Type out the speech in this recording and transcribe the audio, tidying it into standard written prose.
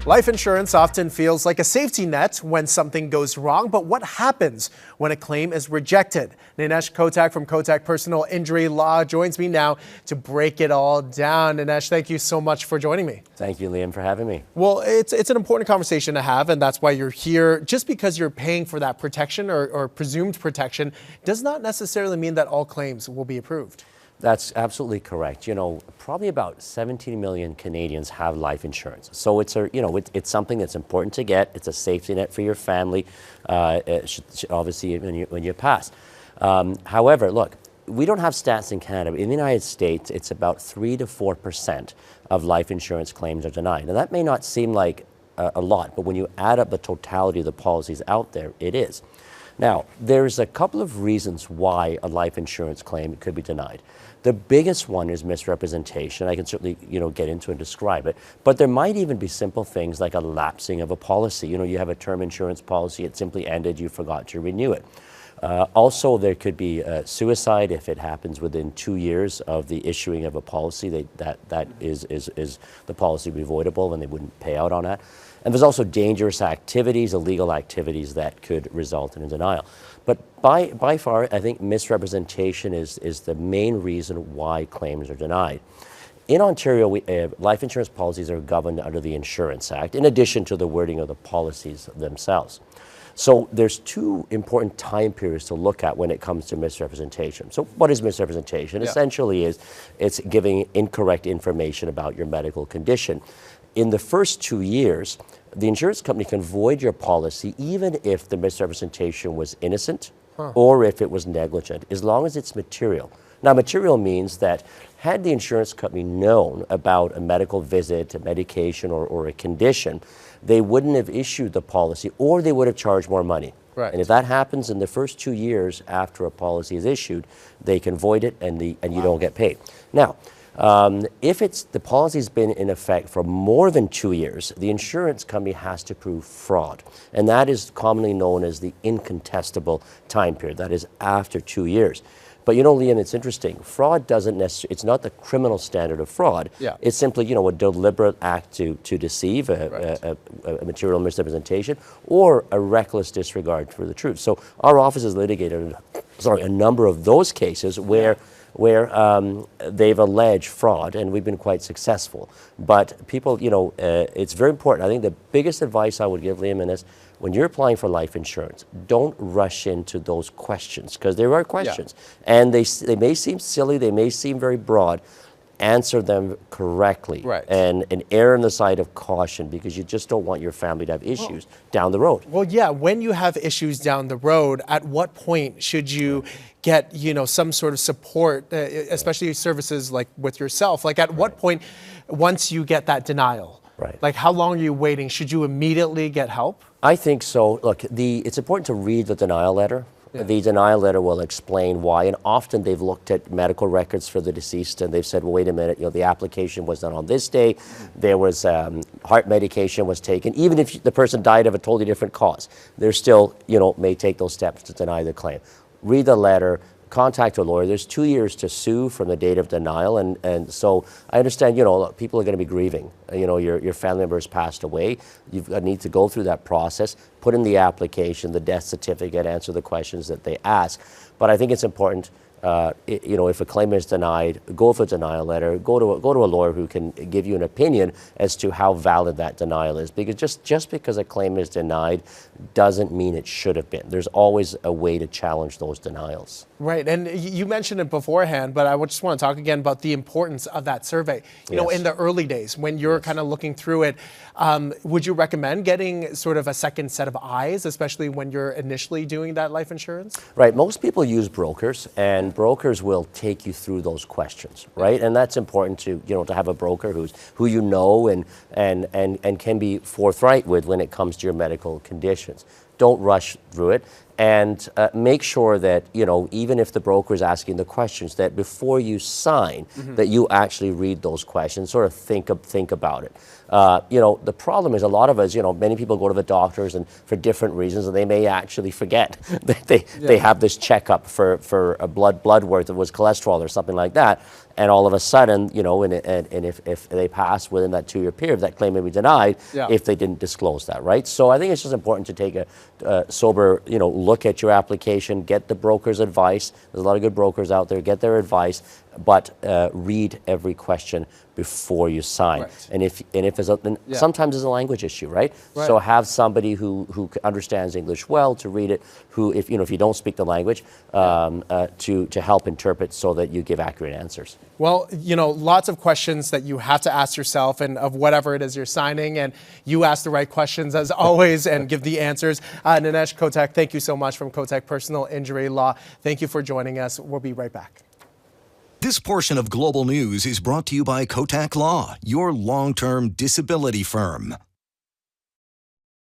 Life insurance often feels like a safety net when something goes wrong, but what happens when a claim is rejected? Ninesh Kotak from Kotak Personal Injury Law joins me now to break it all down. Ninesh, thank you so much for joining me. Thank you, Liam, for having me. Well, it's an important conversation to have, and that's why you're here. Just because you're paying for that protection or presumed protection does not necessarily mean that all claims will be approved. That's absolutely correct. You know, probably about 17 million Canadians have life insurance. So it's it's something that's important to get. It's a safety net for your family, obviously when you pass. However, look, we don't have stats in Canada. In the United States, it's about 3 to 4% of life insurance claims are denied. Now, that may not seem like a lot, but when you add up the totality of the policies out there, it is. Now, there's a couple of reasons why a life insurance claim could be denied. The biggest one is misrepresentation. I can certainly, get into and describe it. But there might even be simple things like a lapsing of a policy. You have a term insurance policy, it simply ended, you forgot to renew it. Also, there could be suicide if it happens within 2 years of the issuing of a policy. That is the policy be voidable and they wouldn't pay out on that. And there's also dangerous activities, illegal activities that could result in a denial. But by far, I think misrepresentation is the main reason why claims are denied. In Ontario, life insurance policies are governed under the Insurance Act, in addition to the wording of the policies themselves. So there's two important time periods to look at when it comes to misrepresentation. So what is misrepresentation? Yeah. Essentially it's giving incorrect information about your medical condition. In the first 2 years, the insurance company can void your policy even if the misrepresentation was innocent or if it was negligent, as long as it's material. Now, material means that had the insurance company known about a medical visit, a medication, or a condition, they wouldn't have issued the policy or they would have charged more money. Right. And if that happens in the first 2 years after a policy is issued, they can void it and you don't get paid. Now, if the policy's been in effect for more than 2 years, the insurance company has to prove fraud. And that is commonly known as the incontestable time period. That is after 2 years. But Liam, it's interesting. Fraud doesn't necessarily, it's not the criminal standard of fraud. Yeah. It's simply, a deliberate act to deceive, a material misrepresentation, or a reckless disregard for the truth. So our office has litigated, a number of those cases where they've alleged fraud, and we've been quite successful. But people, it's very important. I think the biggest advice I would give, Liam, is when you're applying for life insurance, don't rush into those questions, because there are questions. Yeah. And they may seem silly, they may seem very broad. Answer them correctly, right, and err on the side of caution, because you just don't want your family to have issues down the road. Well, yeah, when you have issues down the road, at what point should you get, some sort of support, especially services like with yourself? Like at what point, once you get that denial, like how long are you waiting? Should you immediately get help? I think so. Look, it's important to read the denial letter. Yeah. The denial letter will explain why, and often they've looked at medical records for the deceased and they've said, well, wait a minute, the application was done on this day, there was heart medication was taken, even if the person died of a totally different cause, they're still, may take those steps to deny the claim. Read the letter, contact a lawyer. There's 2 years to sue from the date of denial, and so I understand, people are going to be grieving. Your family member has passed away. You need to go through that process, put in the application, the death certificate, answer the questions that they ask. But I think it's important, if a claim is denied, go for a denial letter, go to a lawyer who can give you an opinion as to how valid that denial is. Because just because a claim is denied doesn't mean it should have been. There's always a way to challenge those denials. Right, and you mentioned it beforehand, but I just want to talk again about the importance of that survey. You know, in the early days, when you're kind of looking through it, would you recommend getting sort of a second set of eyes, especially when you're initially doing that life insurance? Right, most people use brokers, and brokers will take you through those questions, right? And that's important to, to have a broker who you know and can be forthright with when it comes to your medical conditions. Don't rush through it. and make sure that, even if the broker is asking the questions, that before you sign, that you actually read those questions, sort of think about it. The problem is a lot of us, many people go to the doctors and for different reasons, and they may actually forget that they have this checkup for a blood work that was cholesterol or something like that. And all of a sudden, and if they pass within that 2-year period, that claim may be denied if they didn't disclose that, right? So I think it's just important to take a sober, look at your application, get the broker's advice. There's a lot of good brokers out there. Get their advice, but read every question before you sign. Right. And if there's sometimes there's a language issue, right? So have somebody who understands English well to read it. Who, if you don't speak the language, to help interpret so that you give accurate answers. Well, lots of questions that you have to ask yourself and of whatever it is you're signing, and you ask the right questions as always and give the answers. Ninesh Kotak, thank you so much from Kotak Personal Injury Law. Thank you for joining us. We'll be right back. This portion of Global News is brought to you by Kotak Law, your long-term disability firm.